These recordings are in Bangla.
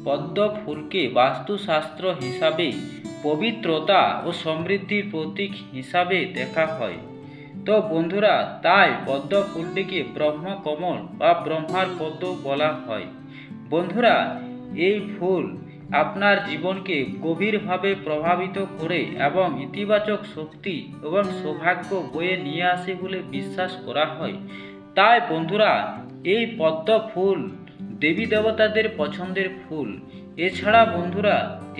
পদ্ম ফুলকে বাস্তুশাস্ত্র হিসাবে পবিত্রতা ও সমৃদ্ধির প্রতীক হিসাবে দেখা হয়। তো বন্ধুরা, তাই পদ্ম ফুলটিকে ব্রহ্মকমল বা ব্রহ্মার পদ্ম বলা হয়। বন্ধুরা, এই ফুল আপনার জীবনকে গভীরভাবে প্রভাবিত করে এবং ইতিবাচক শক্তি এবং সৌভাগ্য বয়ে নিয়ে আসে বলে বিশ্বাস করা হয়। তাই বন্ধুরা, এই পদ্ম ফুল দেবী দেবতাদের পছন্দের ফুল। এছাড়া বন্ধুরা,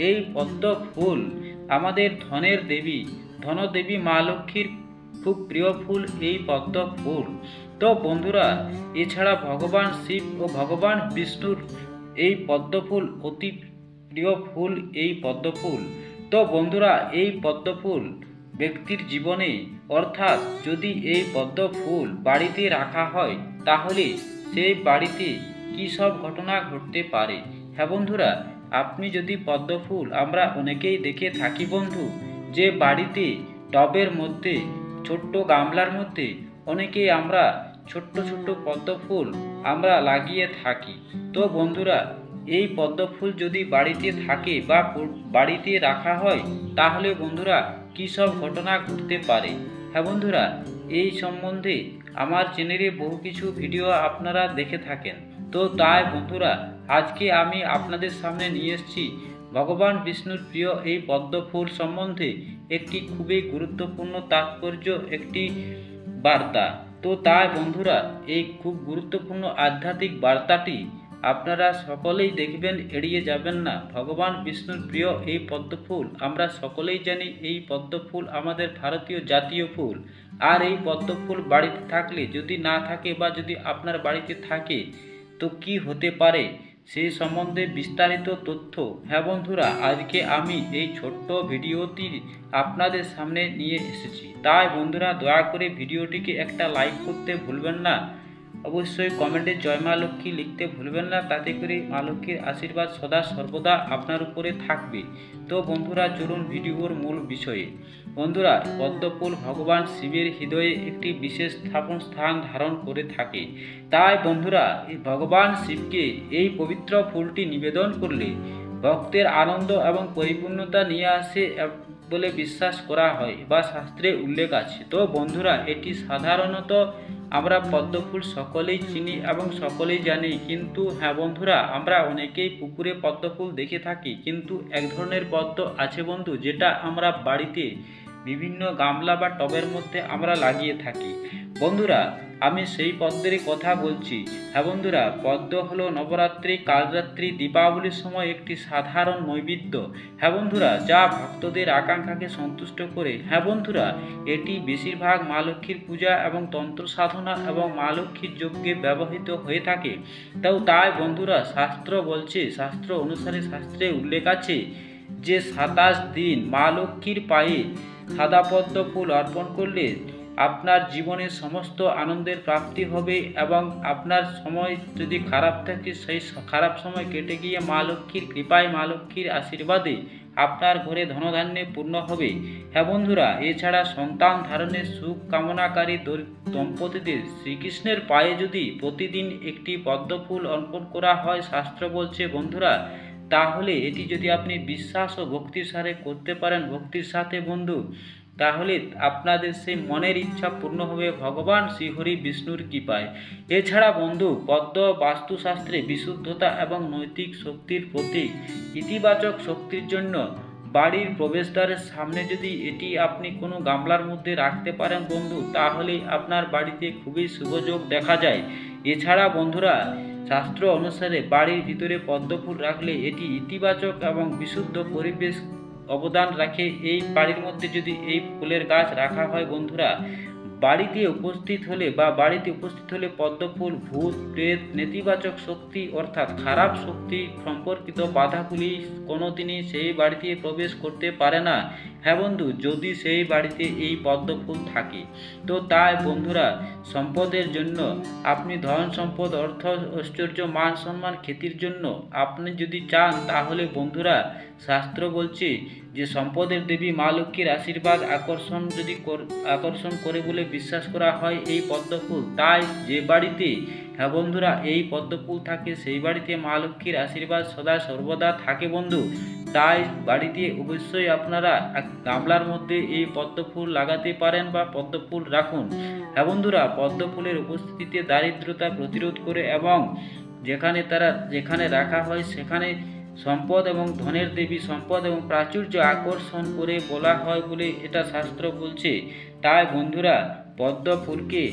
এই পদ্ম ফুল আমাদের ধনের দেবী, ধনদেবী মা লক্ষ্মীর খুব প্রিয় ফুল এই পদ্ম ফুল। তো বন্ধুরা, এছাড়া ভগবান শিব ও ভগবান বিষ্ণুর এই পদ্ম ফুল অতি প্রিয় ফুল এই পদ্ম ফুল। তো বন্ধুরা, এই পদ্ম ফুল ব্যক্তির জীবনে, অর্থাৎ যদি এই পদ্ম ফুল বাড়িতে রাখা হয় তাহলে সেই বাড়িতে কী সব ঘটনা ঘটতে পারে। হ্যাঁ বন্ধুরা, আপনি যদি পদ্ম ফুল আমরা অনেকেই দেখে থাকি বন্ধু, যে বাড়িতে টবের মধ্যে, ছোট্ট গামলার মধ্যে অনেকেই আমরা ছোট্ট ছোট্ট পদ্ম ফুল আমরা লাগিয়ে থাকি। তো বন্ধুরা, এই পদ্ম ফুল যদি বাড়িতে থাকে বা বাড়িতে রাখা হয় তাহলে বন্ধুরা কী সব ঘটনা ঘটতে পারে। হ্যাঁ বন্ধুরা, এই সম্বন্ধে আমার চ্যানেলে বহু কিছু ভিডিও আপনারা দেখে থাকেন। তো তাই বন্ধুরা, আজকে আমি আপনাদের সামনে নিয়ে এসেছি ভগবান বিষ্ণুর প্রিয় এই পদ্ম ফুল সম্বন্ধে একটি খুবই গুরুত্বপূর্ণ তাৎপর্য, একটি বার্তা। তো তাই বন্ধুরা, এই খুব গুরুত্বপূর্ণ আধ্যাত্মিক বার্তাটি আপনারা সকলেই দেখবেন, এড়িয়ে যাবেন না। ভগবান বিষ্ণুর প্রিয় এই পদ্ম ফুল, আমরা সকলেই জানি এই পদ্ম ফুল আমাদের ভারতীয় জাতীয় ফুল। আর এই পদ্ম ফুল বাড়িতে থাকলে, যদি না থাকে বা যদি আপনার বাড়িতে থাকে তো কি হতে পারে সেই সম্বন্ধে বিস্তারিত তথ্য। হ্যাঁ বন্ধুরা, আজকে আমি এই ছোট্ট ভিডিওটি আপনাদের সামনে নিয়ে এসেছি। তাই বন্ধুরা, দয়া করে ভিডিওটিকে একটা লাইক করতে ভুলবেন না। অবশ্যই কমেন্টে জয় মা লক্ষ্মী লিখতে ভুলবেন না, তাতে করে মা লক্ষ্মীর আশীর্বাদ সদা সর্বদা আপনার উপরে থাকবে। তো বন্ধুরা, চলুন ভিডিওর মূল বিষয়ে। বন্ধুরা, পদ্ম ফুল ভগবান শিবের হৃদয়ে একটি বিশেষ স্থান ধারণ করে থাকে। তাই বন্ধুরা, এই ভগবান শিবকে এই পবিত্র ফুলটি নিবেদন করলে ভক্তের আনন্দ এবং পরিপূর্ণতা নিয়ে আসে বলে বিশ্বাস করা হয় বা শাস্ত্রে উল্লেখ আছে। তো বন্ধুরা, এটি সাধারণত আমরা পদ্ম ফুল সকলেই চিনি এবং সকলেই জানি, কিন্তু হ্যাঁ বন্ধুরা, আমরা অনেকেই পুকুরে পদ্ম ফুল দেখে থাকি, কিন্তু এক ধরনের পদ্ম আছে বন্ধু, যেটা আমরা বাড়িতে বিভিন্ন গামলা বা টবের মধ্যে আমরা লাগিয়ে থাকি। বন্ধুরা, আমি সেই পদ্মের কথা বলছি। হ্যাঁ বন্ধুরা, পদ্ম হলো নবরাত্রি, কালরাত্রি, দীপাবলির সময় একটি সাধারণ নৈবেদ্য। হ্যাঁ বন্ধুরা, যা ভক্তদের আকাঙ্ক্ষাকে সন্তুষ্ট করে। হ্যাঁ বন্ধুরা, এটি বেশিরভাগ মা লক্ষ্মীর পূজা এবং তন্ত্র সাধনা এবং মা লক্ষ্মীর যজ্ঞে ব্যবহৃত হয়ে থাকে। তাই বন্ধুরা, শাস্ত্র বলছে, শাস্ত্র অনুসারে শাস্ত্রে উল্লেখ আছে যে 27 দিন মা লক্ষ্মীর পায়ে সাদা পদ্ম ফুল অর্পণ করলে আপনার জীবনে সমস্ত আনন্দের প্রাপ্তি হবে এবং আপনার সময় যদি খারাপ থাকে সেই খারাপ সময় কেটে গিয়ে মা লক্ষ্মীর কৃপায়, মা লক্ষ্মীর আশীর্বাদে আপনার ঘরে ধনধান্যে পূর্ণ হবে। হ্যাঁ বন্ধুরা, এছাড়া সন্তান ধারণের সুখ কামনাকারী দম্পতিদের শ্রীকৃষ্ণের পায়ে যদি প্রতিদিন একটি পদ্ম ফুল অর্পণ করা হয়, শাস্ত্র বলছে বন্ধুরা, তাহলে এটি যদি আপনি বিশ্বাস ও ভক্তির সাথে করতে পারেন, ভক্তির সাথে বন্ধু, তাহলে আপনাদের সেই মনের ইচ্ছা পূর্ণ হবে ভগবান শ্রীহরি বিষ্ণুর কৃপায়। এছাড়া বন্ধু, পদ্ম বাস্তুশাস্ত্রে বিশুদ্ধতা এবং নৈতিক শক্তির প্রতীক। ইতিবাচক শক্তির জন্য বাড়ির প্রবেশদ্বারের সামনে যদি এটি আপনি কোনো গামলার মধ্যে রাখতে পারেন বন্ধু, তাহলে আপনার বাড়িতে খুবই শুভযোগ দেখা যায়। এছাড়া বন্ধুরা, শাস্ত্র অনুসারে বাড়ির ভিতরে পদ্ম ফুল রাখলে এটি ইতিবাচক এবং বিশুদ্ধ পরিবেশ অবদান রাখে। এই বাড়ির মধ্যে যদি এই ফুলের গাছ রাখা হয় বন্ধুরা, বাড়িতে উপস্থিত হলে পদ্ম ফুল ভূত প্রেত নেতিবাচক শক্তি অর্থাৎ খারাপ শক্তি সম্পর্কিত বাধাগুলি কোনোদিনই সেই বাড়িতে প্রবেশ করতে পারে না। হ্যাঁ বন্ধু, যদি সেই বাড়িতে এই পদ্ম ফুল থাকে। তো তাই বন্ধুরা, সম্পদের জন্য আপনি ধন সম্পদ, অর্থ ঐশ্বর্য, মান সম্মান, খ্যাতির জন্য আপনি যদি চান, তাহলে বন্ধুরা, শাস্ত্র বলছে যে সম্পদের দেবী মা লক্ষ্মীর আশীর্বাদ আকর্ষণ করে বলে বিশ্বাস করা হয় এই পদ্মফুল। তাই যে বাড়িতে হ্যাঁ বন্ধুরা এই পদ্মফুল থাকে সেই বাড়িতে মা লক্ষ্মীর আশীর্বাদ সদা সর্বদা থাকে বন্ধু। তাই বাড়িতে অবশ্যই আপনারা এক গামলার মধ্যে এই পদ্মফুল লাগাতে পারেন বা পদ্মফুল রাখুন। হ্যাঁ বন্ধুরা, পদ্মফুলের উপস্থিতিতে দারিদ্রতা প্রতিরোধ করে এবং যেখানে রাখা হয় সেখানে সম্পদ এবং ধনের দেবী সম্পদ এবং প্রাচুর্য আকর্ষণ করে বলা হয় বলে এটা শাস্ত্র বলছে। তাই বন্ধুরা, পদ্ম ফুলকে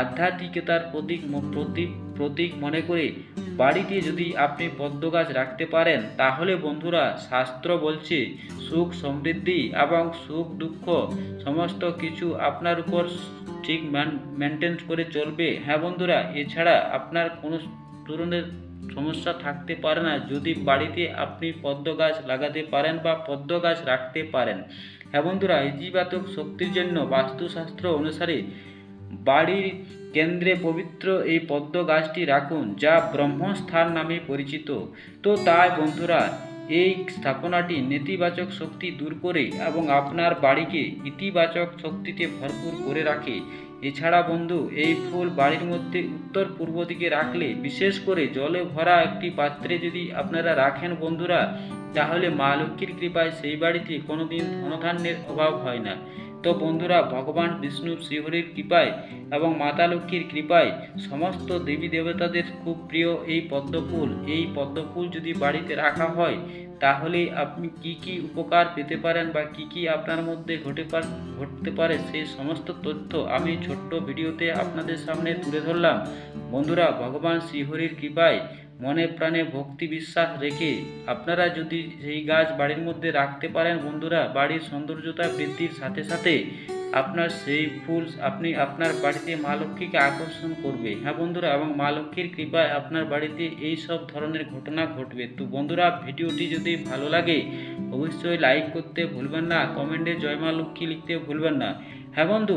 আধ্যাত্মিকতার প্রতীক মনে করে বাড়িতে যদি আপনি পদ্ম গাছ রাখতে পারেন তাহলে বন্ধুরা শাস্ত্র বলছে সুখ সমৃদ্ধি এবং সুখ দুঃখ সমস্ত কিছু আপনার উপর ঠিক মেনটেন করে চলবে। হ্যাঁ বন্ধুরা, এছাড়া আপনার কোনো ধরনের সমস্যা থাকতে পারে না যদি বাড়িতে আপনি পদ্ম গাছ লাগাতে পারেন বা পদ্ম গাছ রাখতে পারেন। হ্যাঁ বন্ধুরা, ইতিবাচক শক্তির জন্য বাস্তুশাস্ত্র অনুসারে বাড়ির কেন্দ্রে পবিত্র এই পদ্ম গাছটি রাখুন, যা ব্রহ্মস্থান নামে পরিচিত। তো তাই বন্ধুরা, এই স্থাপনাটি নেতিবাচক শক্তি দূর করে এবং আপনার বাড়িকে ইতিবাচক শক্তিতে ভরপুর করে রাখে। এছাড়া বন্ধু, এই ফুল বাড়ির মধ্যে উত্তর পূর্ব দিকে রাখলে, বিশেষ করে জলে ভরা একটি পাত্রে যদি আপনারা রাখেন বন্ধুরা, তাহলে মা লক্ষ্মীর কৃপায় সেই বাড়িতে কোনোদিন ধনধান্যের অভাব হয় না। তো বন্ধুরা, ভগবান বিষ্ণু শ্রীহরির কৃপায় এবং মাতা লক্ষ্মীর কৃপায় সমস্ত দেবী দেবতাদের খুব প্রিয় এই পদ্মফুল যদি বাড়িতে রাখা হয় তাহলে আপনি কি কি উপকার পেতে পারেন বা কি কি আপনার মধ্যে ঘটতে পারে সেই সমস্ত তথ্য আমি ছোট্ট ভিডিওতে আপনাদের সামনে তুলে ধরলাম। বন্ধুরা, ভগবান শ্রীহরির কৃপায় মনে প্রাণে ভক্তি বিশ্বাস রেখে আপনারা যদি সেই গাছ বাড়ির মধ্যে রাখতে পারেন বন্ধুরা, বাড়ির সৌন্দর্যতা বৃদ্ধির সাথে সাথে আপনার সেই ফুল আপনি আপনার বাড়িতে মা লক্ষ্মীকে আকর্ষণ করবে। হ্যাঁ বন্ধুরা, এবং মা লক্ষ্মীর কৃপায় আপনার বাড়িতে এই সব ধরনের ঘটনা ঘটবে। তো বন্ধুরা, ভিডিওটি যদি ভালো লাগে অবশ্যই লাইক করতে ভুলবেন না, কমেন্টে জয় মা লক্ষ্মী লিখতে ভুলবেন না। হ্যাঁ বন্ধু,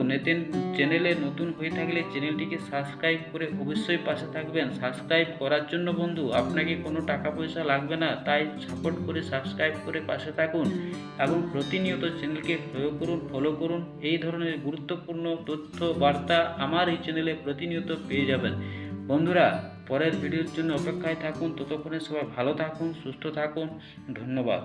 চ্যানেলে নতুন হয়ে থাকলে চ্যানেলটিকে সাবস্ক্রাইব করে অবশ্যই পাশে থাকবেন। সাবস্ক্রাইব করার জন্য বন্ধু আপনাকে কোনো টাকা পয়সা লাগবে না, তাই সাপোর্ট করে সাবস্ক্রাইব করে পাশে থাকুন এবং প্রতিনিয়ত চ্যানেলকে ফলো করুন। এই ধরনের গুরুত্বপূর্ণ তথ্য বার্তা আমার এই চ্যানেলে প্রতিনিয়ত পেয়ে যাবেন। বন্ধুরা, পরের ভিডিওর জন্য অপেক্ষায় থাকুন। ততক্ষণে সবাই ভালো থাকুন, সুস্থ থাকুন। ধন্যবাদ।